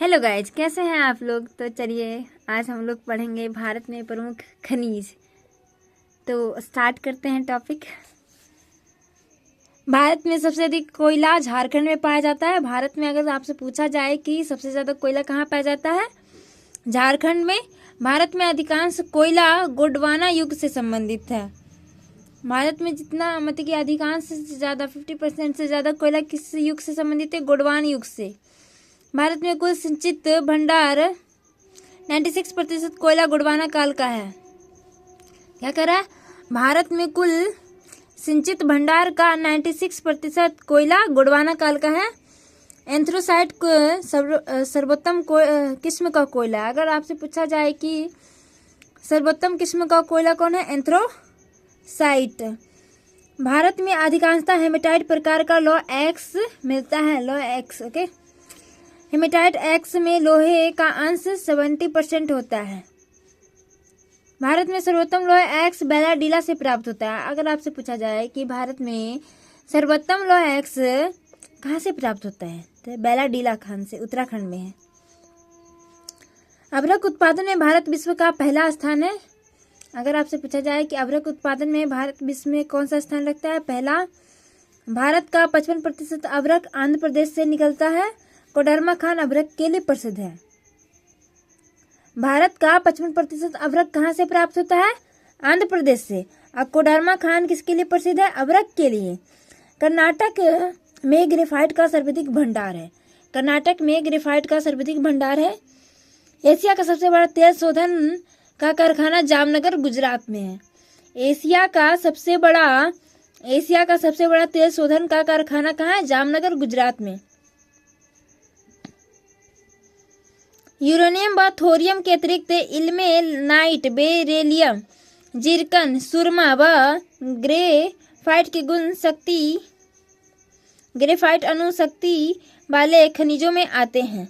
Hello guys, कैसे हैं आप लोग। तो चलिए आज हम लोग पढ़ेंगे भारत में प्रमुख खनिज। तो स्टार्ट करते हैं टॉपिक। भारत में सबसे अधिक कोयला झारखंड में पाया जाता है। भारत में अगर आपसे पूछा जाए कि सबसे ज़्यादा कोयला कहाँ पाया जाता है, झारखंड में। भारत में अधिकांश कोयला गोंडवाना युग से संबंधित है। भारत में जितना मतलब कि अधिकांश से ज़्यादा 50% से ज़्यादा कोयला किस युग से संबंधित है? गोंडवाना युग से। भारत में कुल संचित भंडार 96% कोयला गोंडवाना काल का है। क्या कह रहा है? भारत में कुल संचित भंडार का 96% कोयला गोंडवाना काल का है। एंथ्रोसाइट सर्वोत्तम किस्म का कोयला। अगर आपसे पूछा जाए कि सर्वोत्तम किस्म का कोयला कौन है? एंथ्रोसाइट। भारत में अधिकांशतः हेमेटाइट प्रकार का लौह एक्स मिलता है। लौह एक्स, ओके। हेमेटाइट एक्स में लोहे का अंश 70% होता है। भारत में सर्वोत्तम लौह एक्स बेलाडीला से प्राप्त होता है। अगर आपसे पूछा जाए कि भारत में सर्वोत्तम लौह एक्स कहाँ से प्राप्त होता है, तो बेलाडीला खान से, उत्तराखंड में है। अभ्रक उत्पादन में भारत विश्व का पहला स्थान है। अगर आपसे पूछा जाए कि अभ्रक उत्पादन में भारत विश्व में कौन सा स्थान रखता है? पहला। भारत का 55% अभ्रक आंध्र प्रदेश से निकलता है। कोडरमा खान अभ्रक के लिए प्रसिद्ध है। भारत का 55% अभ्रक कहाँ से प्राप्त होता है? आंध्र प्रदेश से। और कोडरमा खान किसके लिए प्रसिद्ध है? अभ्रक के लिए। कर्नाटक में ग्रेफाइट का सर्वाधिक भंडार है। कर्नाटक में ग्रेफाइट का सर्वाधिक भंडार है। एशिया का सबसे बड़ा तेल शोधन का कारखाना जामनगर गुजरात में है। एशिया का सबसे बड़ा तेल शोधन का कारखाना कहाँ है? जामनगर गुजरात में। यूरेनियम व थोरियम के अतिरिक्त इल्मेनाइट, बेरिलियम, जिरकन, सुरमा व ग्रेफाइट अणुशक्ति वाले खनिजों में आते हैं।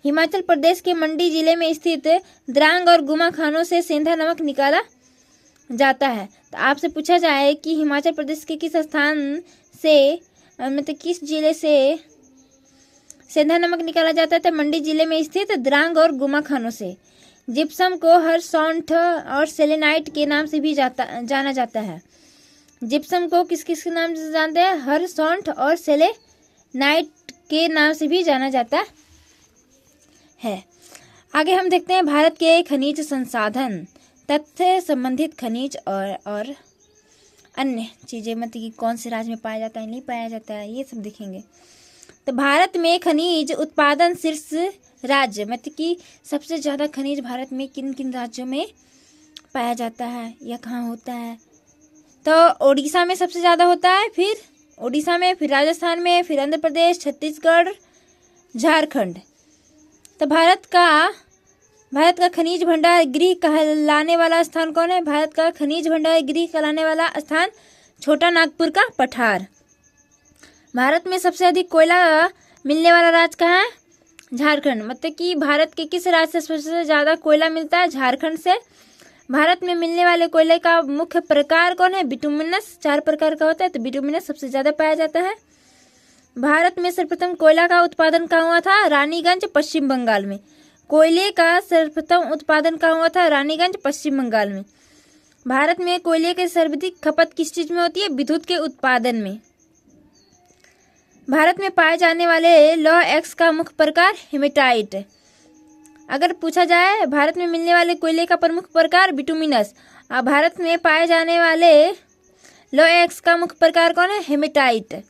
हिमाचल प्रदेश के मंडी जिले में स्थित द्रांग और गुमा खानों से सेंधा नमक निकाला जाता है। तो आपसे पूछा जाए कि हिमाचल प्रदेश के किस स्थान से मतलब किस जिले से सेंधा नमक निकाला जाता है? तो मंडी जिले में स्थित द्रांग और गुमा खानों से। जिप्सम को हरसौंठ और सेलेनाइट के नाम से भी जाना जाता है। जिप्सम को किस किस के नाम से जानते हैं? हरसौंठ और सेलेनाइट के नाम से भी जाना जाता है। आगे हम देखते हैं भारत के खनिज संसाधन, तथ्य संबंधित खनिज और अन्य चीजें, मतलब कि कौन से राज्य में पाया जाता है, नहीं पाया जाता है, ये सब देखेंगे। तो भारत में खनिज उत्पादन शीर्ष राज्य, मतलब कि सबसे ज़्यादा खनिज भारत में किन किन राज्यों में पाया जाता है या कहाँ होता है? तो ओडिशा में सबसे ज़्यादा होता है, फिर ओडिशा में, फिर राजस्थान में, फिर आंध्र प्रदेश, छत्तीसगढ़, झारखंड। तो भारत का खनिज भंडार गृह कहलाने वाला स्थान कौन है? भारत का खनिज भंडार गृह कहलाने वाला स्थान छोटा नागपुर का पठार। भारत में सबसे अधिक कोयला मिलने वाला राज्य कहाँ है? झारखंड। मतलब कि भारत के किस राज्य से सबसे ज़्यादा कोयला मिलता है? झारखंड से। भारत में मिलने वाले कोयले का मुख्य प्रकार कौन है? बिटुमिनस। 4 प्रकार का होता है, तो बिटुमिनस सबसे ज़्यादा पाया जाता है। भारत में सर्वप्रथम कोयला का उत्पादन कहाँ हुआ था? रानीगंज, पश्चिम बंगाल में। कोयले का सर्वप्रथम उत्पादन कहाँ हुआ था? रानीगंज, पश्चिम बंगाल में। भारत में कोयले की सर्वाधिक खपत किस चीज़ में होती है? विद्युत के उत्पादन में। भारत में पाए जाने वाले लौह एक्स का मुख्य प्रकार हेमेटाइट। अगर पूछा जाए भारत में मिलने वाले कोयले का प्रमुख प्रकार बिटुमिनस, और भारत में पाए जाने वाले लौह एक्स का मुख्य प्रकार कौन है? हेमेटाइट।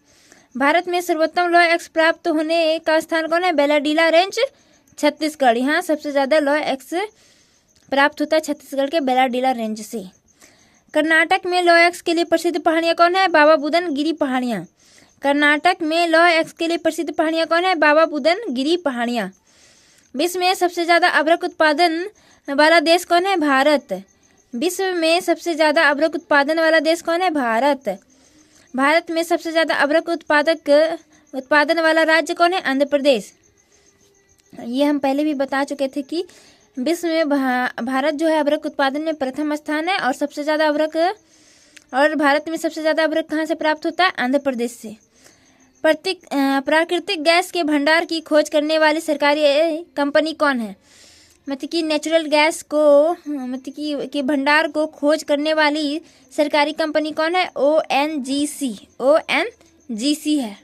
भारत में सर्वोत्तम लौह एक्स प्राप्त होने का स्थान कौन है? बेलाडीला रेंज, छत्तीसगढ़। यहाँ सबसे ज़्यादा लौह एक्स प्राप्त होता है छत्तीसगढ़ के बेलाडीला रेंज से। कर्नाटक में लौह एक्स के लिए प्रसिद्ध पहाड़ियाँ कौन है? बाबा बुदन गिरी पहाड़ियाँ। कर्नाटक में लौह एक्स के लिए प्रसिद्ध पहाड़ियाँ कौन है? बाबा बुदन गिरी पहाड़ियाँ। विश्व में सबसे ज़्यादा अभ्रक उत्पादन वाला देश कौन है? भारत। विश्व में सबसे ज़्यादा अभ्रक उत्पादन वाला देश कौन है? भारत। भारत में सबसे ज़्यादा अभ्रक उत्पादन वाला राज्य कौन है? आंध्र प्रदेश। ये हम पहले भी बता चुके थे कि विश्व में भारत जो है अभ्रक उत्पादन में प्रथम स्थान है, और सबसे ज़्यादा भारत में सबसे ज़्यादा अभ्रक कहाँ से प्राप्त होता है? आंध्र प्रदेश से। प्राकृतिक गैस के भंडार की खोज करने वाली सरकारी कंपनी कौन है? मतलब कि नेचुरल गैस को मतलब कि के भंडार को खोज करने वाली सरकारी कंपनी कौन है? ONGC है।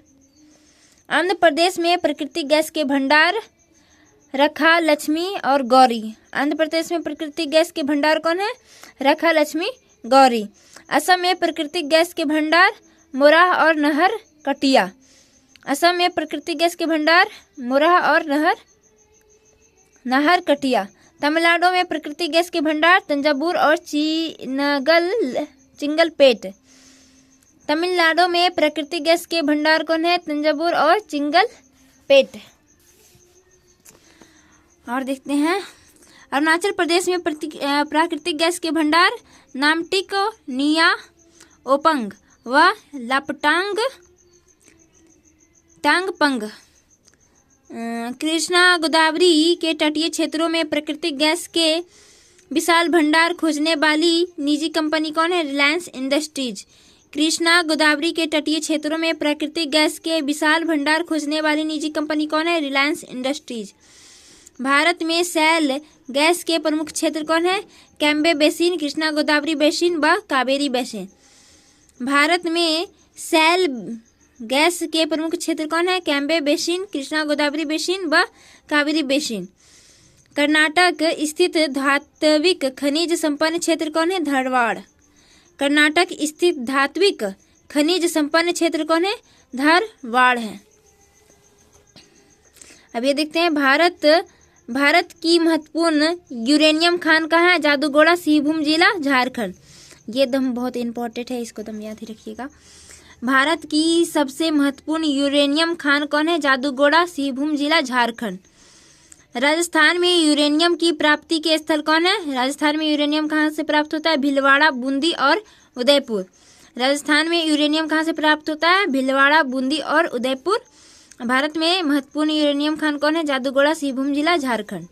आंध्र प्रदेश में प्राकृतिक गैस के भंडार रखा, लक्ष्मी और गौरी। आंध्र प्रदेश में प्राकृतिक गैस के भंडार कौन है? रखा, लक्ष्मी, गौरी। असम में प्राकृतिक गैस के भंडार मोराह और नहर कटिया। असम में प्राकृतिक गैस के भंडार मोराह और नहर कटिया। तमिलनाडु में प्राकृतिक गैस के भंडार तंजावुर और चिंगलपेट। तमिलनाडु में प्राकृतिक गैस के भंडार कौन है? तंजावुर और चिंगलपेट। और देखते हैं अरुणाचल प्रदेश में प्राकृतिक गैस के भंडार नामटिक, निया, ओपंग व टांगपंग। कृष्णा गोदावरी के तटीय क्षेत्रों में प्राकृतिक गैस के विशाल भंडार खोजने वाली निजी कंपनी कौन है? रिलायंस इंडस्ट्रीज। कृष्णा गोदावरी के तटीय क्षेत्रों में प्राकृतिक गैस के विशाल भंडार खोजने वाली निजी कंपनी कौन है? रिलायंस इंडस्ट्रीज। भारत में शैल गैस के प्रमुख क्षेत्र कौन है? Cambay basin, Krishna Godavari basin व कावेरी बेसिन। भारत में शैल गैस के प्रमुख क्षेत्र कौन है? Cambay basin, Krishna Godavari basin व कावेरी बेसिन। कर्नाटक स्थित धात्विक खनिज संपन्न क्षेत्र कौन है? धारवाड़। कर्नाटक स्थित धात्विक खनिज संपन्न क्षेत्र कौन है? धारवाड़ है। अब ये देखते हैं भारत की महत्वपूर्ण यूरेनियम खान कहाँ है? जादूगोड़ा, सिंहभूम जिला, झारखंड। ये एकदम बहुत इंपॉर्टेंट है, इसको तुम याद ही रखिएगा। भारत की सबसे महत्वपूर्ण यूरेनियम खान कौन है? जादूगोड़ा, सिंहभूम जिला, झारखंड। राजस्थान में यूरेनियम की प्राप्ति के स्थल कौन है? राजस्थान में यूरेनियम कहाँ से प्राप्त होता है? भीलवाड़ा, बूंदी और उदयपुर। राजस्थान में यूरेनियम कहाँ से प्राप्त होता है? भीलवाड़ा, बूंदी और उदयपुर। भारत में महत्वपूर्ण यूरेनियम खान कौन है? जादूगोड़ा, सिंहभूम जिला, झारखंड।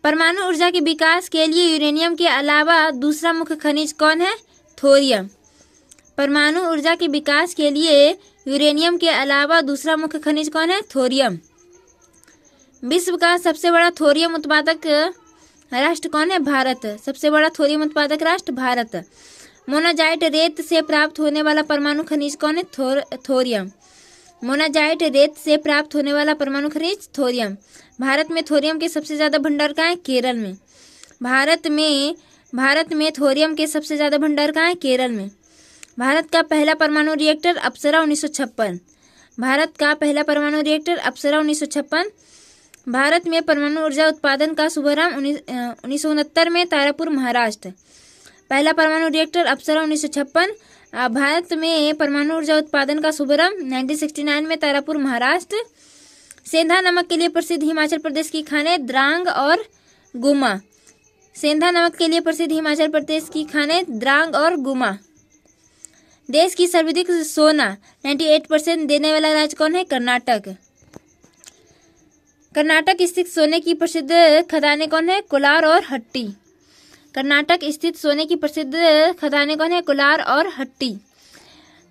परमाणु ऊर्जा के विकास के लिए यूरेनियम के अलावा दूसरा मुख्य खनिज कौन है? थोरियम। परमाणु ऊर्जा के विकास के लिए यूरेनियम के अलावा दूसरा मुख्य खनिज कौन है? थोरियम। विश्व का सबसे बड़ा थोरियम उत्पादक राष्ट्र कौन है? भारत। सबसे बड़ा थोरियम उत्पादक राष्ट्र भारत। मोनाजाइट रेत से प्राप्त होने वाला परमाणु खनिज कौन है? थोरियम। मोनाजाइट रेत से प्राप्त होने वाला परमाणु खनिज थोरियम। भारत में थोरियम के सबसे ज्यादा भंडार कहाँ है? केरल में। भारत में थोरियम के सबसे ज्यादा भंडार कहाँ है? केरल में। भारत का पहला परमाणु रिएक्टर अप्सरा 1956। भारत का पहला परमाणु रिएक्टर अप्सरा 1956। भारत में परमाणु ऊर्जा उत्पादन का शुभारंभ 1969 में तारापुर, महाराष्ट्र। पहला परमाणु रिएक्टर अप्सरा 1956। भारत में परमाणु ऊर्जा उत्पादन का शुभारंभ 1969 में तारापुर, महाराष्ट्र। सेंधा नमक के लिए प्रसिद्ध हिमाचल प्रदेश की खानें द्रांग और गुमा। सेंधा नमक के लिए प्रसिद्ध हिमाचल प्रदेश की खानें द्रांग और गुमा। देश की सर्वाधिक सोना 98% देने वाला राज्य कौन है? कर्नाटक। कर्नाटक स्थित सोने की प्रसिद्ध खदानें कौन है? कोलार और हट्टी। कर्नाटक स्थित सोने की प्रसिद्ध खदानें कौन है? कोलार और हट्टी।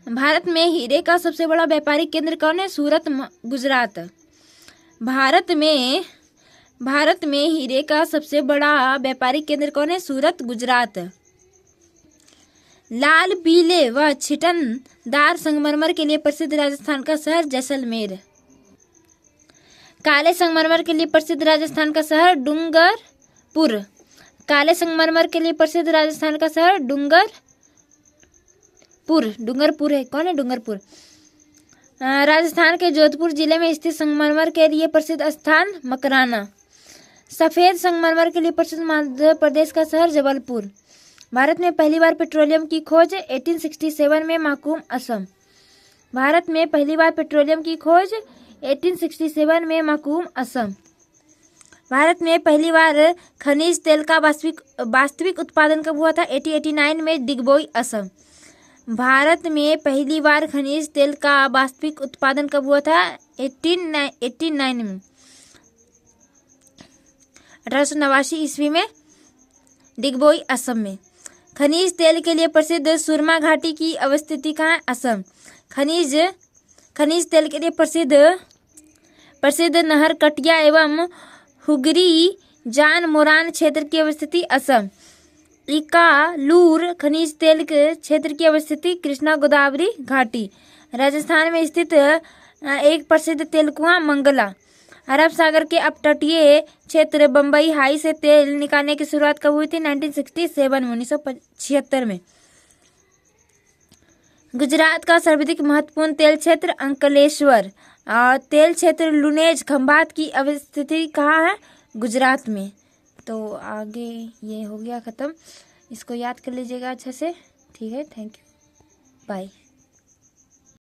भारत में हीरे का सबसे बड़ा व्यापारिक केंद्र कौन है? सूरत, गुजरात। भारत में हीरे का सबसे बड़ा व्यापारिक केंद्र कौन है? सूरत, गुजरात। लाल, पीले व छिटनदार संगमरमर के लिए प्रसिद्ध राजस्थान का शहर जैसलमेर। काले संगमरमर के लिए प्रसिद्ध राजस्थान का शहर डूंगरपुर। काले संगमरमर के लिए प्रसिद्ध राजस्थान का शहर डूंगरपुर है। कौन है? डूंगरपुर। राजस्थान के जोधपुर जिले में स्थित संगमरमर के लिए प्रसिद्ध स्थान मकराना। सफेद संगमरमर के लिए प्रसिद्ध मध्य प्रदेश का शहर जबलपुर। भारत में पहली बार पेट्रोलियम की खोज 1867 में माकूम, असम। भारत में पहली बार पेट्रोलियम की खोज 1867 में माकूम, असम। भारत में पहली बार खनिज तेल का वास्तविक उत्पादन कब हुआ था? 1889 में, डिगबोई, असम। भारत में पहली बार खनिज तेल का वास्तविक उत्पादन कब हुआ था? 1889 में, 1889 ईस्वी में, डिगबोई, असम में। खनिज तेल के लिए प्रसिद्ध सुरमा घाटी की अवस्थिति कहाँ है? असम। खनिज तेल के लिए प्रसिद्ध नहर कटिया एवं हुगरी जान मोरान क्षेत्र की अवस्थिति असम। इकालूर खनिज तेल के क्षेत्र की अवस्थिति कृष्णा गोदावरी घाटी। राजस्थान में स्थित एक प्रसिद्ध तेल कुआं मंगला। अरब सागर के अपतटीय क्षेत्र बम्बई हाई से तेल निकालने की शुरुआत कब हुई थी? 1976 में। गुजरात का सर्वाधिक महत्वपूर्ण तेल क्षेत्र अंकलेश्वर। तेल क्षेत्र लुनेज खंभात की अवस्थिति कहाँ है? गुजरात में। तो आगे ये हो गया ख़त्म, इसको याद कर लीजिएगा अच्छे से। ठीक है, थैंक यू, बाय।